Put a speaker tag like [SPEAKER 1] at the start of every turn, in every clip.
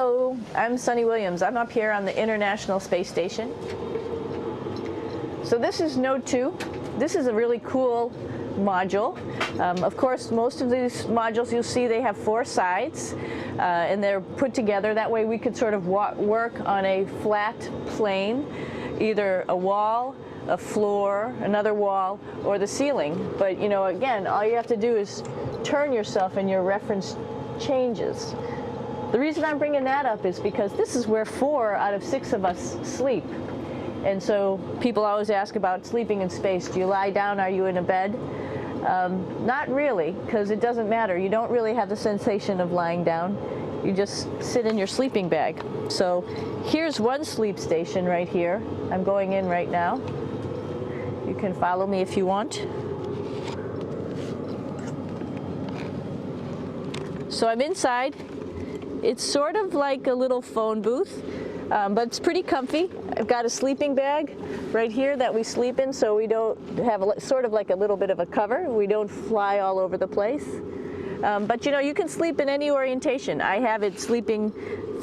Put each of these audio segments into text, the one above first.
[SPEAKER 1] Hello, I'm Sunny Williams. I'm up here on the International Space Station. So this is Node 2. This is a really cool module. Of course, most of these modules you'll see they have 4 sides and they're put together. That way we could sort of work on a flat plane, either a wall, a floor, another wall, or the ceiling. But you know, again, all you have to do is turn yourself and your reference changes. The reason I'm bringing that up is because this is where 4 out of 6 of us sleep. And so people always ask about sleeping in space. Do you lie down? Are you in a bed? Not really, because it doesn't matter. You don't really have the sensation of lying down. You just sit in your sleeping bag. So here's one sleep station right here. I'm going in right now. You can follow me if you want. So I'm inside. It's sort of like a little phone booth, but it's pretty comfy. I've got a sleeping bag right here that we sleep in, so we don't have sort of like a little bit of a cover. We don't fly all over the place. But you know, you can sleep in any orientation. I have it sleeping,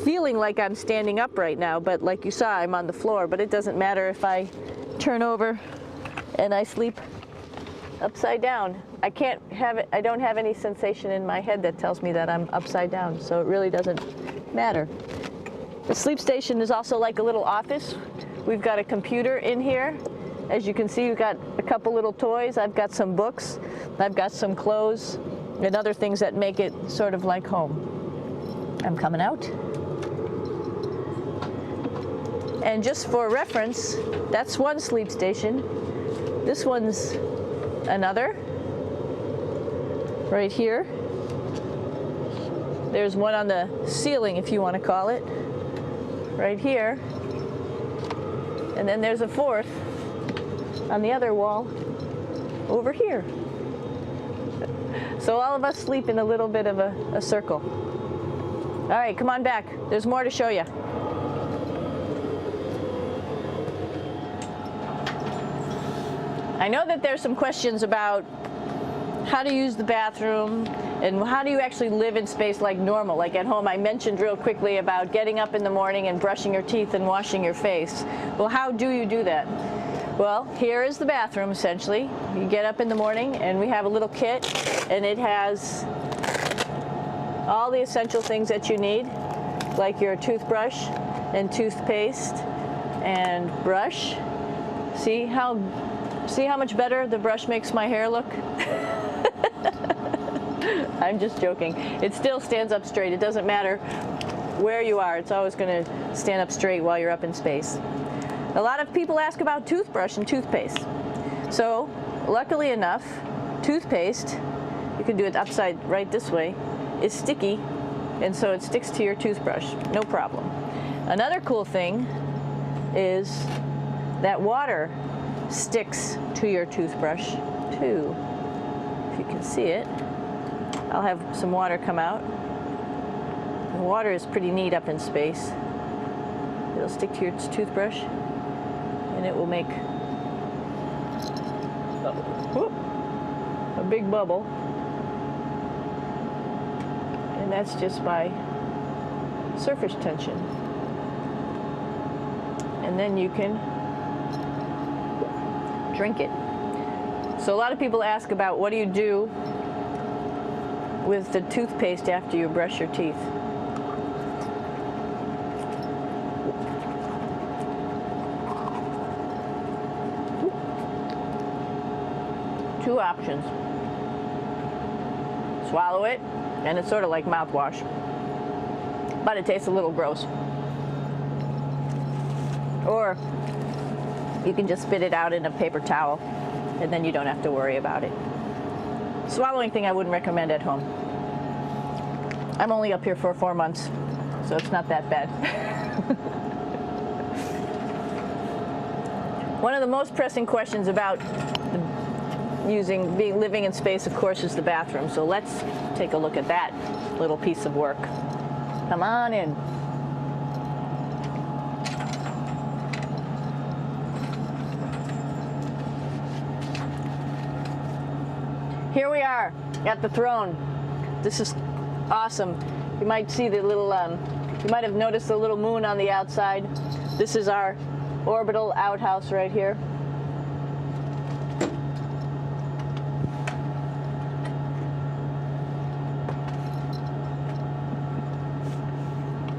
[SPEAKER 1] feeling like I'm standing up right now, but like you saw, I'm on the floor. But it doesn't matter if I turn over and I sleep upside down. I can't have it, I don't have any sensation in my head that tells me that I'm upside down, so it really doesn't matter. The sleep station is also like a little office. We've got a computer in here. As you can see, we've got a couple little toys. I've got some books. I've got some clothes and other things that make it sort of like home. I'm coming out. And just for reference, that's one sleep station. This one's another. Right here. There's one on the ceiling, if you want to call it. Right here. And then there's a 4th on the other wall over here. So all of us sleep in a little bit of a circle. All right, come on back. There's more to show you. I know that there's some questions about how to use the bathroom and how do you actually live in space like normal, like at home. I mentioned real quickly about getting up in the morning and brushing your teeth and washing your face. Well, how do you do that? Well, here is the bathroom essentially. You get up in the morning and we have a little kit and it has all the essential things that you need, like your toothbrush and toothpaste and brush. See how much better the brush makes my hair look? I'm just joking. It still stands up straight. It doesn't matter where you are. It's always going to stand up straight while you're up in space. A lot of people ask about toothbrush and toothpaste. So, luckily enough, toothpaste, you can do it upside right this way, is sticky, and so it sticks to your toothbrush. No problem. Another cool thing is that water sticks to your toothbrush too. If you can see it, I'll have some water come out. The water is pretty neat up in space. It'll stick to your toothbrush and it will make a big bubble. And that's just by surface tension. And then you can drink it. So a lot of people ask about what do you do with the toothpaste after you brush your teeth. Two options. Swallow it, and it's sort of like mouthwash, but it tastes a little gross. Or you can just spit it out in a paper towel, and then you don't have to worry about it. Swallowing thing I wouldn't recommend at home. I'm only up here for 4 months, so it's not that bad. One of the most pressing questions about living in space, of course, is the bathroom. So let's take a look at that little piece of work. Come on in. Here we are at the throne. This is awesome. You might see the little You might have noticed the little moon on the outside. This is our orbital outhouse right here.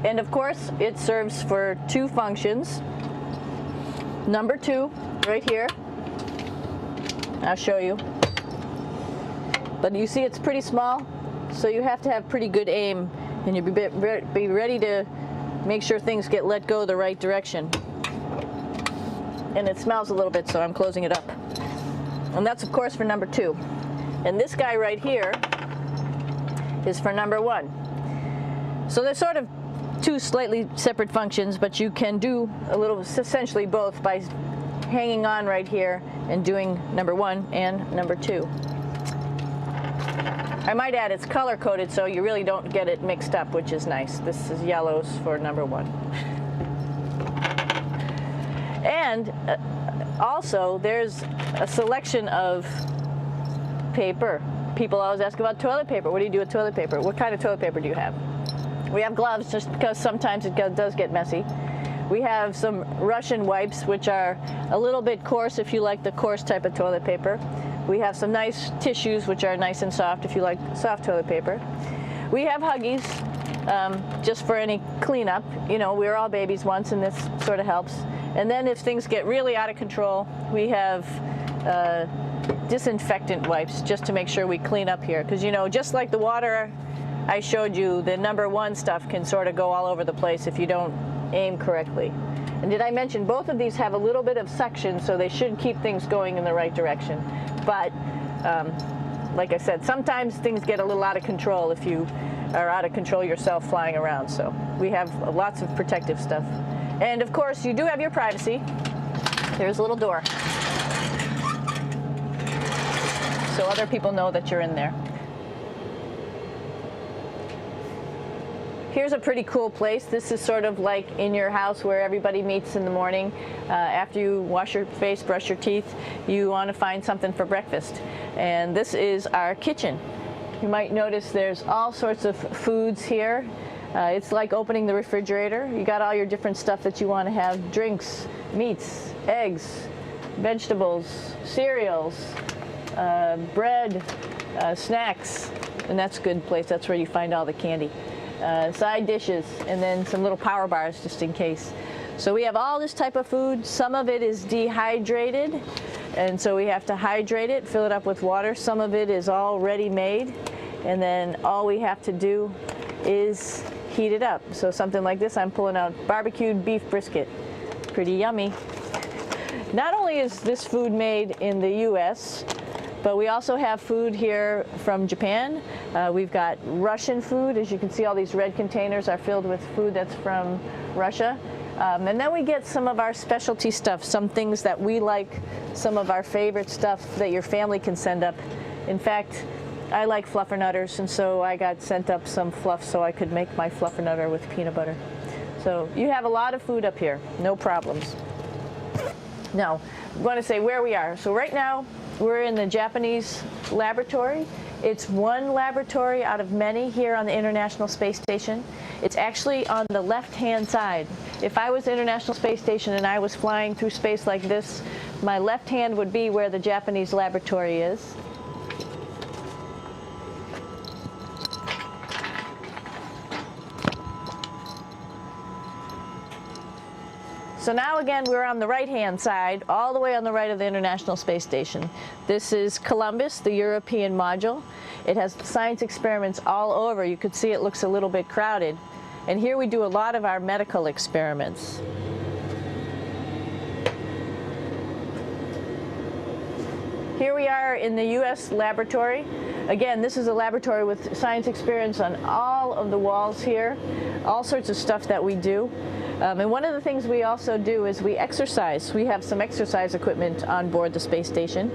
[SPEAKER 1] And of course, it serves for two functions. Number 2, right here. I'll show you. But you see it's pretty small, so you have to have pretty good aim, and you'll be ready to make sure things get let go the right direction. And it smells a little bit, so I'm closing it up. And that's of course for number 2. And this guy right here is for number 1. So they're sort of two slightly separate functions, but you can do a little, essentially both, by hanging on right here and doing number 1 and number 2. I might add it's color coded, so you really don't get it mixed up, which is nice. This is yellows for number 1. And also there's a selection of paper. People always ask about toilet paper. What do you do with toilet paper? What kind of toilet paper do you have? We have gloves, just because sometimes it does get messy. We have some Russian wipes, which are a little bit coarse if you like the coarse type of toilet paper. We have some nice tissues, which are nice and soft if you like soft toilet paper. We have Huggies, just for any cleanup. You know, we were all babies once, and this sort of helps. And then if things get really out of control, we have disinfectant wipes, just to make sure we clean up here. Because, you know, just like the water I showed you, the number 1 stuff can sort of go all over the place if you don't aim correctly. And did I mention both of these have a little bit of suction, so they should keep things going in the right direction. But like I said, sometimes things get a little out of control if you are out of control yourself flying around. So we have lots of protective stuff. And of course, you do have your privacy. There's a little door, so other people know that you're in there. Here's a pretty cool place. This is sort of like in your house where everybody meets in the morning. After you wash your face, brush your teeth, you want to find something for breakfast. And this is our kitchen. You might notice there's all sorts of foods here. It's like opening the refrigerator. You got all your different stuff that you want to have: drinks, meats, eggs, vegetables, cereals, bread, snacks. And that's a good place. That's where you find all the candy. Side dishes, and then some little power bars just in case. So we have all this type of food. Some of it is dehydrated, and so we have to hydrate it, fill it up with water. Some of it is already made, and then all we have to do is heat it up. So something like this, I'm pulling out barbecued beef brisket. Pretty yummy. Not only is this food made in the US, but we also have food here from Japan. We've got Russian food. As you can see, all these red containers are filled with food that's from Russia. And then we get some of our specialty stuff, some things that we like, some of our favorite stuff that your family can send up. In fact, I like fluffernutters, and so I got sent up some fluff so I could make my fluffernutter with peanut butter. So you have a lot of food up here, no problems. Now, I'm going to say where we are. So right now, we're in the Japanese laboratory. It's one laboratory out of many here on the International Space Station. It's actually on the left-hand side. If I was International Space Station and I was flying through space like this, my left hand would be where the Japanese laboratory is. So now again, we're on the right-hand side, all the way on the right of the International Space Station. This is Columbus, the European module. It has science experiments all over. You could see it looks a little bit crowded. And here we do a lot of our medical experiments. Here we are in the U.S. laboratory. Again, this is a laboratory with science experiments on all of the walls here, all sorts of stuff that we do. And one of the things we also do is we exercise. We have some exercise equipment on board the space station.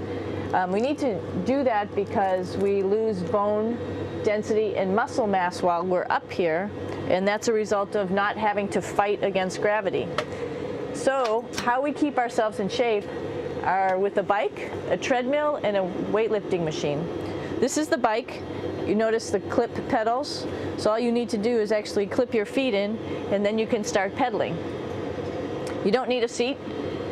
[SPEAKER 1] We need to do that because we lose bone density and muscle mass while we're up here, and that's a result of not having to fight against gravity. So how we keep ourselves in shape are with a bike, a treadmill, and a weightlifting machine. This is the bike. You notice the clip pedals. So all you need to do is actually clip your feet in, and then you can start pedaling. You don't need a seat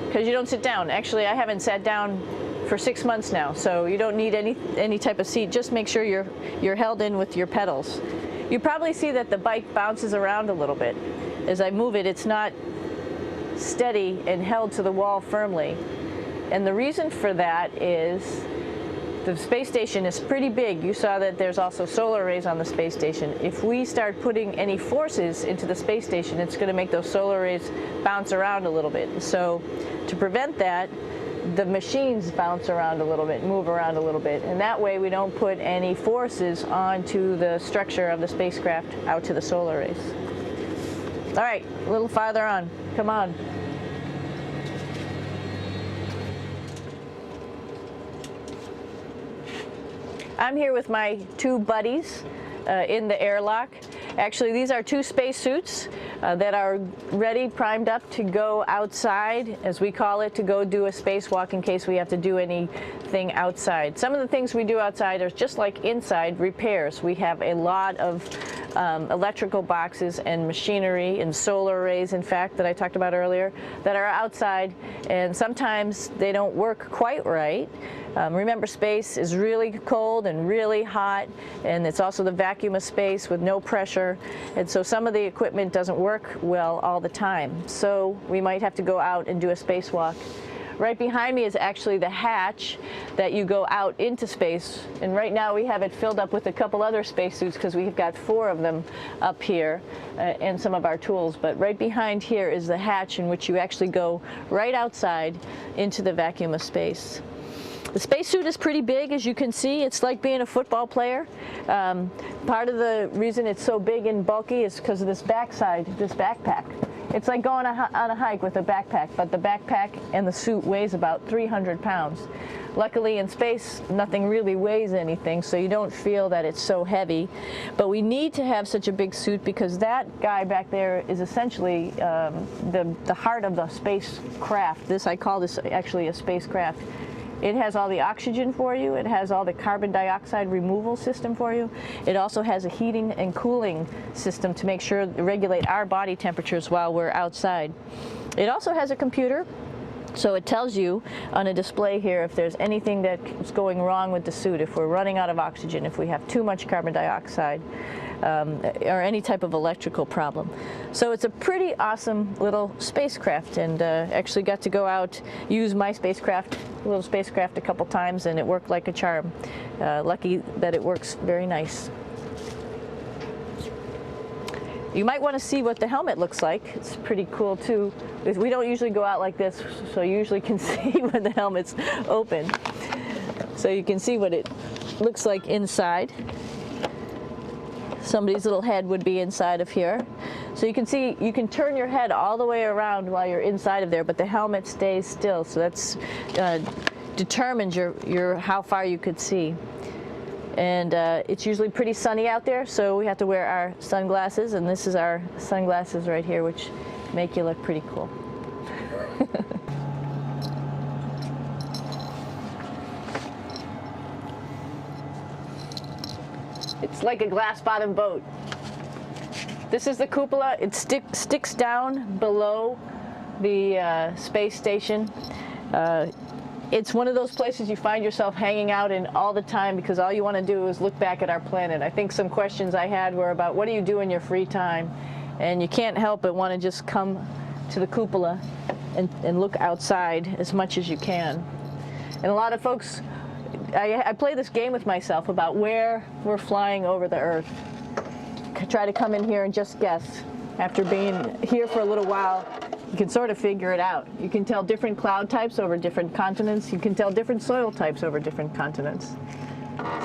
[SPEAKER 1] because you don't sit down. Actually, I haven't sat down for 6 months now, so you don't need any type of seat. Just make sure you're held in with your pedals. You probably see that the bike bounces around a little bit. As I move it, it's not steady and held to the wall firmly. And the reason for that is the space station is pretty big. You saw that there's also solar arrays on the space station. If we start putting any forces into the space station, it's going to make those solar arrays bounce around a little bit. So to prevent that, the machines bounce around a little bit, move around a little bit, and that way we don't put any forces onto the structure of the spacecraft out to the solar arrays. All right, a little farther on. Come on. I'm here with my two buddies in the airlock. Actually, these are two spacesuits that are ready, primed up to go outside, as we call it, to go do a spacewalk in case we have to do anything outside. Some of the things we do outside are just like inside, repairs. We have a lot of electrical boxes and machinery and solar arrays, in fact, that I talked about earlier, that are outside, and sometimes they don't work quite right. Remember, space is really cold and really hot, and it's also the vacuum of space with no pressure, and so some of the equipment doesn't work well all the time. So we might have to go out and do a spacewalk. Right behind me is actually the hatch that you go out into space, and right now we have it filled up with a couple other spacesuits because we've got 4 of them up here and some of our tools. But right behind here is the hatch in which you actually go right outside into the vacuum of space. The spacesuit is pretty big, as you can see. It's like being a football player. Part of the reason it's so big and bulky is because of this backside, this backpack. It's like going on a hike with a backpack, but the backpack and the suit weighs about 300 pounds. Luckily in space, nothing really weighs anything, so you don't feel that it's so heavy. But we need to have such a big suit because that guy back there is essentially the heart of the spacecraft. I call this actually a spacecraft. It has all the oxygen for you. It has all the carbon dioxide removal system for you. It also has a heating and cooling system to make sure to regulate our body temperatures while we're outside. It also has a computer, so it tells you on a display here if there's anything that's going wrong with the suit, if we're running out of oxygen, if we have too much carbon dioxide, or any type of electrical problem. So it's a pretty awesome little spacecraft, and actually got to go out, use my little spacecraft a couple times, and it worked like a charm. Lucky that it works very nice. You might want to see what the helmet looks like. It's pretty cool too. We don't usually go out like this, so you usually can see when the helmet's open. So you can see what it looks like inside. Somebody's little head would be inside of here. So you can see, you can turn your head all the way around while you're inside of there, but the helmet stays still. So that's determines how far you could see. And it's usually pretty sunny out there, so we have to wear our sunglasses, and this is our sunglasses right here, which make you look pretty cool. It's like a glass-bottom boat. This is the cupola. It sticks down below the space station. It's one of those places you find yourself hanging out in all the time because all you want to do is look back at our planet. I think some questions I had were about what do you do in your free time? And you can't help but want to just come to the cupola and look outside as much as you can. And a lot of folks, I play this game with myself about where we're flying over the Earth. Try to come in here and just guess. After being here for a little while, you can sort of figure it out. You can tell different cloud types over different continents. You can tell different soil types over different continents.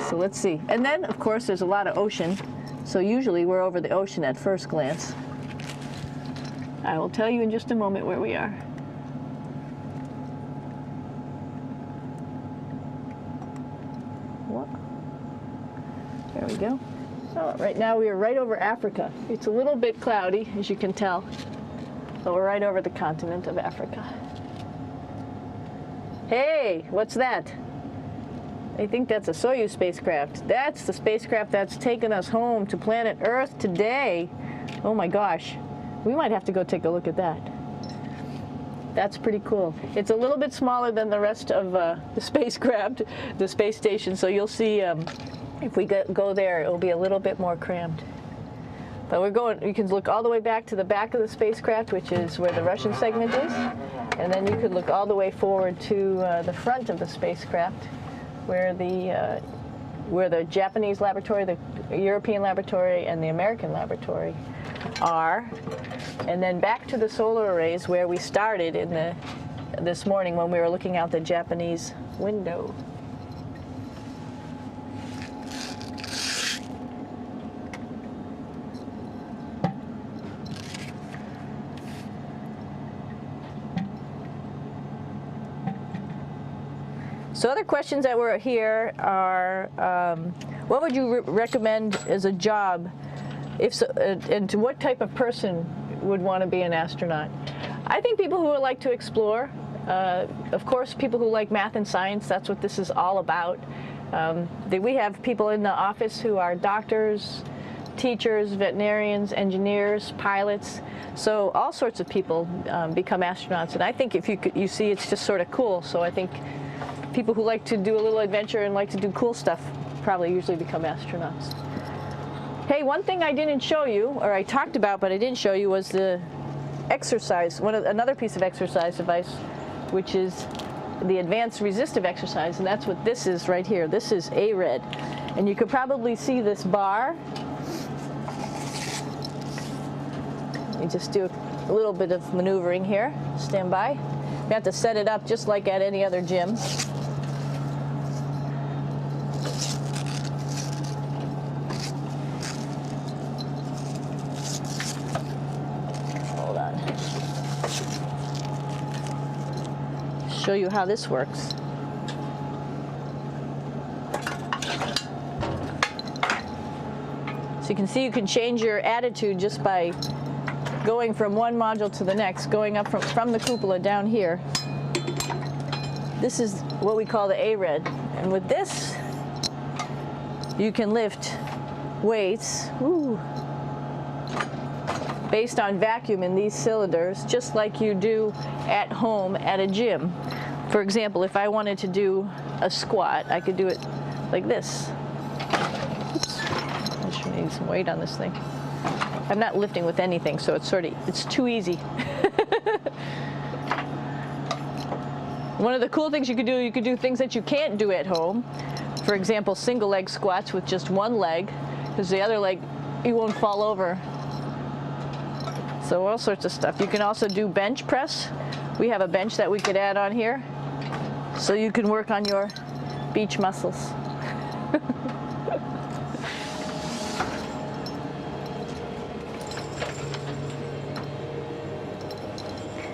[SPEAKER 1] So let's see. And then, of course, there's a lot of ocean. So usually we're over the ocean at first glance. I will tell you in just a moment where we are. There we go. Oh, right now we are right over Africa. It's a little bit cloudy, as you can tell, but we're right over the continent of Africa. Hey, what's that? I think that's a Soyuz spacecraft. That's the spacecraft that's taken us home to planet Earth today. Oh my gosh. We might have to go take a look at that. That's pretty cool. It's a little bit smaller than the rest of the spacecraft, the space station, so you'll see if we go there, it'll be a little bit more crammed. But we're going, you can look all the way back to the back of the spacecraft, which is where the Russian segment is, and then you could look all the way forward to the front of the spacecraft, where the Japanese laboratory, the European laboratory, and the American laboratory are, and then back to the solar arrays where we started this morning when we were looking out the Japanese window. So other questions that were here are, what would you recommend as a job, if so, and to what type of person would want to be an astronaut? I think people who would like to explore, of course people who like math and science, that's what this is all about. We have people in the office who are doctors, teachers, veterinarians, engineers, pilots, so all sorts of people become astronauts, and I think if you see it's just sort of cool, so I think people who like to do a little adventure and like to do cool stuff probably usually become astronauts. Hey, one thing I didn't show you, or I talked about but I didn't show you, was the exercise, another piece of exercise device, which is the advanced resistive exercise, and that's what this is right here. This is ARED, and you could probably see this bar. Let me just do a little bit of maneuvering here. Stand by. You have to set it up just like at any other gym. Show you how this works. So you can see you can change your attitude just by going from one module to the next, going up from the cupola down here. This is what we call the ARED, and with this you can lift weights based on vacuum in these cylinders, just like you do at home at a gym. For example, if I wanted to do a squat, I could do it like this. Oops. I should need some weight on this thing. I'm not lifting with anything, so it's too easy. One of the cool things you could do things that you can't do at home. For example, single leg squats with just one leg, because the other leg, you won't fall over. So all sorts of stuff. You can also do bench press. We have a bench that we could add on here, so you can work on your beach muscles.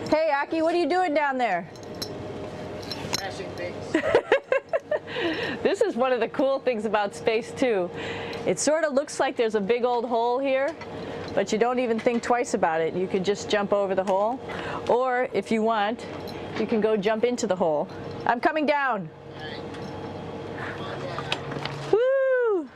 [SPEAKER 1] Hey, Aki, what are you doing down there?
[SPEAKER 2] Crashing things.
[SPEAKER 1] This is one of the cool things about space, too. It sort of looks like there's a big old hole here, but you don't even think twice about it. You could just jump over the hole, or if you want, you can go jump into the hole. I'm coming down. Woo!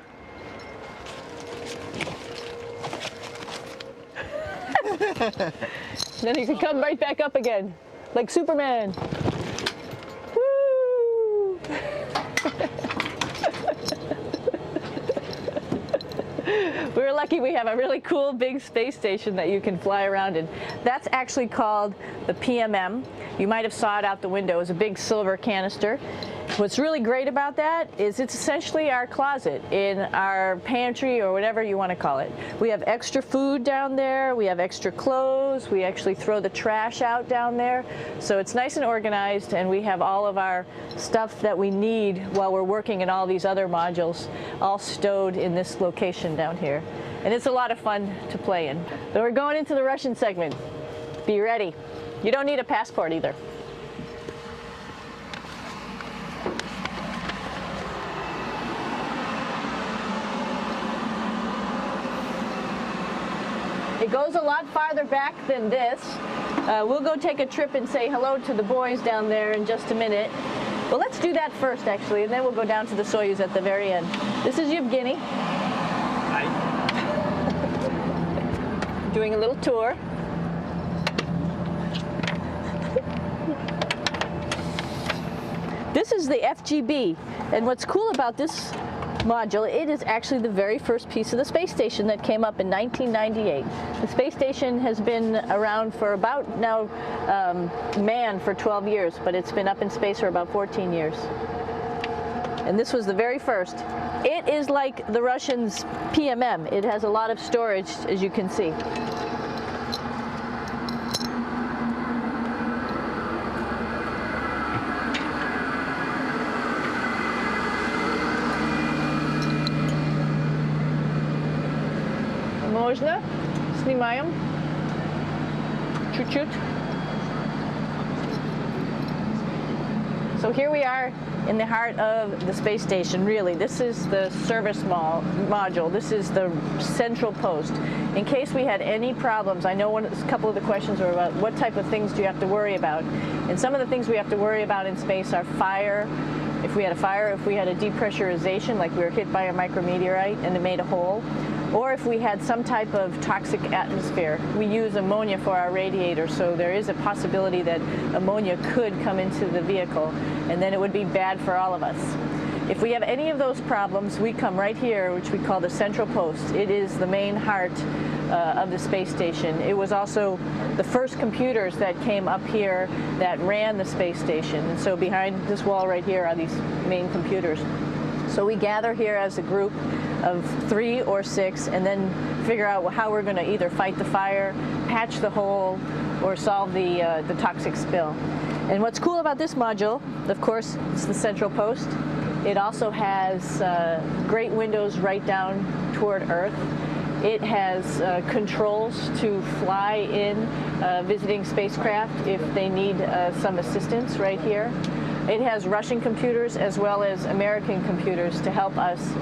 [SPEAKER 1] Then you can come right back up again, like Superman. Woo! We're lucky we have a really cool big space station that you can fly around in. That's actually called the PMM. You might have saw it out the window. It's a big silver canister. What's really great about that is it's essentially our closet in our pantry, or whatever you want to call it. We have extra food down there, we have extra clothes, we actually throw the trash out down there. So it's nice and organized, and we have all of our stuff that we need while we're working in all these other modules all stowed in this location down here. And it's a lot of fun to play in. So we're going into the Russian segment. Be ready. You don't need a passport either. It goes a lot farther back than this. We'll go take a trip and say hello to the boys down there in just a minute. Well, let's do that first, actually, and then we'll go down to the Soyuz at the very end. This is Yevgeny.
[SPEAKER 3] Hi.
[SPEAKER 1] Doing a little tour. This is the FGB, and what's cool about this module, it is actually the very first piece of the space station that came up in 1998. The space station has been around for about now, manned for 12 years, but it's been up in space for about 14 years. And this was the very first. It is like the Russians' PMM. It has a lot of storage, as you can see. Можно? Снимаем. Чуть-чуть. So here we are in the heart of the space station, really. This is the service module. This is the central post. In case we had any problems, I know a couple of the questions were about what type of things do you have to worry about. And some of the things we have to worry about in space are fire. If we had a fire, if we had a depressurization, like we were hit by a micrometeorite and it made a hole, or if we had some type of toxic atmosphere. We use ammonia for our radiator, so there is a possibility that ammonia could come into the vehicle, and then it would be bad for all of us. If we have any of those problems, we come right here, which we call the central post. It is the main heart of the space station. It was also the first computers that came up here that ran the space station. And so behind this wall right here are these main computers. So we gather here as a group of 3 or 6 and then figure out how we're going to either fight the fire, patch the hole, or solve the toxic spill. And what's cool about this module, of course, it's the central post. It also has great windows right down toward Earth. It has controls to fly in visiting spacecraft if they need some assistance right here. It has Russian computers as well as American computers to help us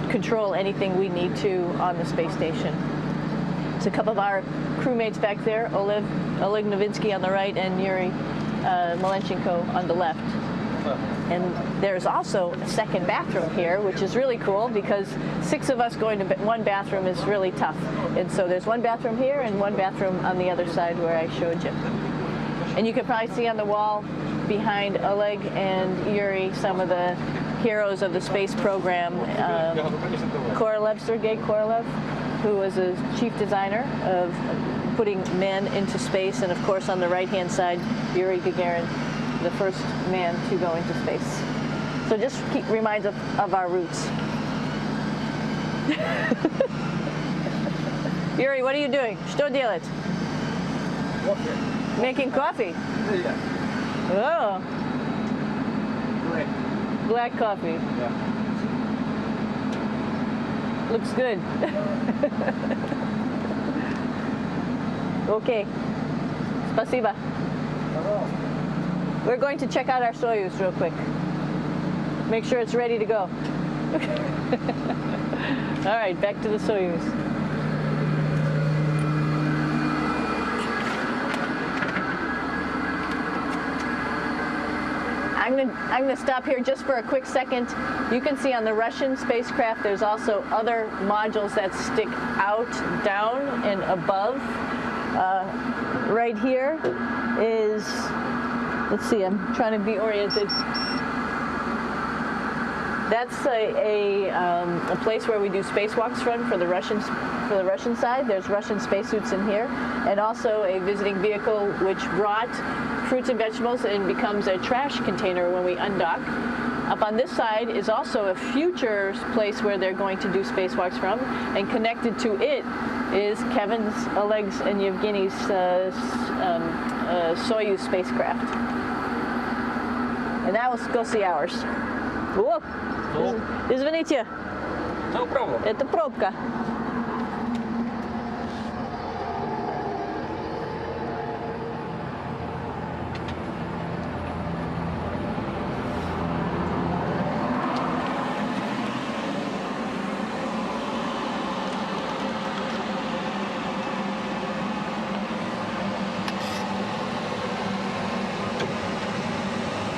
[SPEAKER 1] control anything we need to on the space station. It's a couple of our crewmates back there, Oleg Novinsky on the right and Yuri Malenchenko on the left. And there's also a second bathroom here, which is really cool because 6 of us going to one bathroom is really tough. And so there's one bathroom here and one bathroom on the other side where I showed you. And you can probably see on the wall behind Oleg and Yuri some of the heroes of the space program. Korolev, Sergei Korolev, who was a chief designer of putting men into space. And of course on the right-hand side, Yuri Gagarin, the first man to go into space. So just reminds us of our roots. Yuri, what are you doing? Что делать?
[SPEAKER 3] Coffee.
[SPEAKER 1] Making coffee.
[SPEAKER 3] Yeah.
[SPEAKER 1] Oh, black coffee.
[SPEAKER 3] Yeah.
[SPEAKER 1] Looks good. Okay. Спасибо. We're going to check out our Soyuz real quick. Make sure it's ready to go. All right, back to the Soyuz. I'm gonna stop here just for a quick second. You can see on the Russian spacecraft there's also other modules that stick out, down, and above. Right here is, let's see, I'm trying to be oriented. That's a place where we do spacewalks from for the Russian side. There's Russian spacesuits in here, and also a visiting vehicle which brought fruits and vegetables and becomes a trash container when we undock. Up on this side is also a future place where they're going to do spacewalks from, and connected to it is Kevin's, Oleg's, and Yevgeny's Soyuz spacecraft. And now let's go see ours. Whoa! Извините,
[SPEAKER 3] No problem.
[SPEAKER 1] это пробка.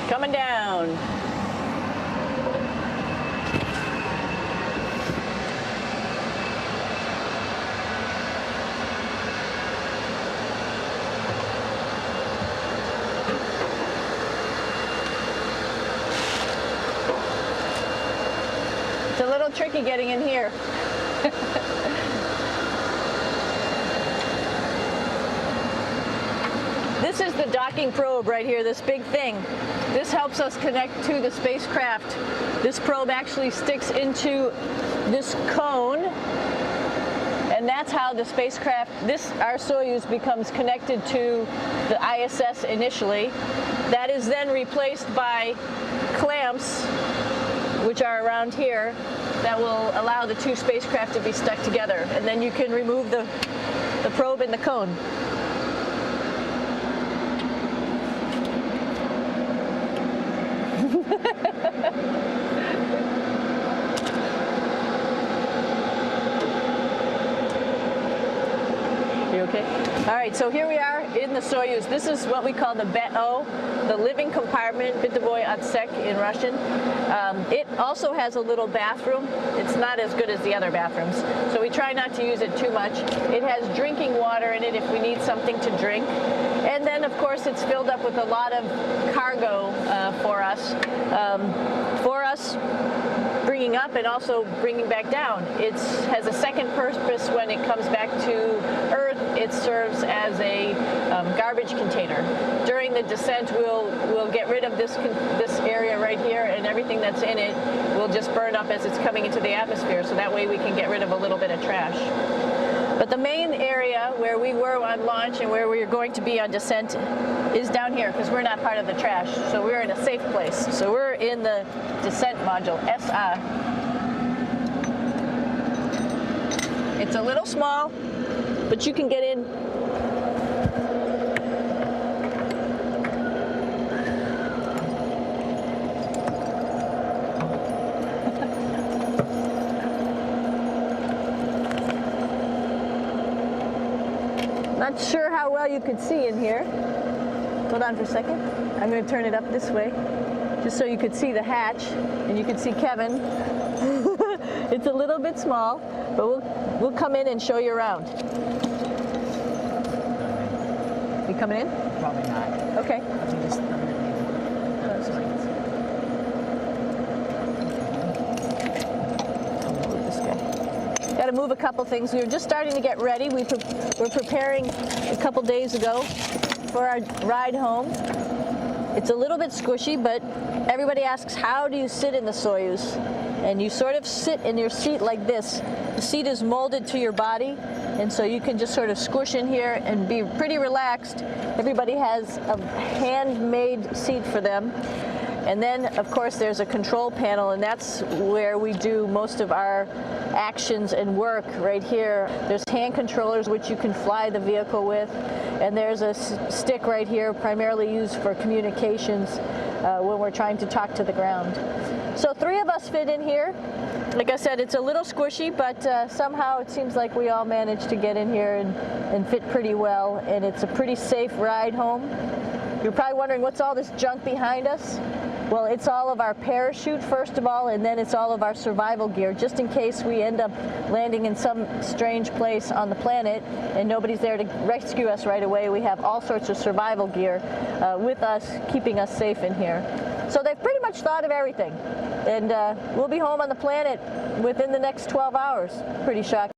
[SPEAKER 1] Coming down. tricky getting in here. This is the docking probe right here, this big thing. This helps us connect to the spacecraft. This probe actually sticks into this cone, and that's how the spacecraft, our Soyuz, becomes connected to the ISS initially. That is then replaced by clamps, which are around here, that will allow the two spacecraft to be stuck together. And then you can remove the probe and the cone. You okay? All right, so here we are in the Soyuz. This is what we call the BEO, the living compartment, Bytovoy Otsek in Russian. It also has a little bathroom. It's not as good as the other bathrooms, so we try not to use it too much. It has drinking water in it if we need something to drink. And then, of course, it's filled up with a lot of cargo for us. Bringing up and also bringing back down. It has a second purpose when it comes back to Earth. It serves as a garbage container. During the descent, we'll get rid of this area right here, and everything that's in it will just burn up as it's coming into the atmosphere, so that way we can get rid of a little bit of trash. But the main area where we were on launch and where we're going to be on descent is down here, because we're not part of the trash. So we're in a safe place. So we're in the descent module, SA. It's a little small, but you can get in. Not sure how well you could see in here. Hold on for a second. I'm going to turn it up this way, just so you could see the hatch and you could see Kevin. It's a little bit small, but we'll come in and show you around. You coming in?
[SPEAKER 2] Probably not.
[SPEAKER 1] Okay. Got to move a couple things. We were just starting to get ready. We're preparing a couple days ago for our ride home. It's a little bit squishy, but everybody asks, how do you sit in the Soyuz? And you sort of sit in your seat like this. The seat is molded to your body, and so you can just sort of squish in here and be pretty relaxed. Everybody has a handmade seat for them. And then, of course, there's a control panel, and that's where we do most of our actions and work right here. There's hand controllers which you can fly the vehicle with, and there's a stick right here primarily used for communications when we're trying to talk to the ground. So 3 of us fit in here. Like I said, it's a little squishy, but somehow it seems like we all managed to get in here and fit pretty well, and it's a pretty safe ride home. You're probably wondering, what's all this junk behind us? Well, it's all of our parachute, first of all, and then it's all of our survival gear, just in case we end up landing in some strange place on the planet and nobody's there to rescue us right away. We have all sorts of survival gear with us, keeping us safe in here. So they've pretty much thought of everything. And we'll be home on the planet within the next 12 hours. Pretty shocking.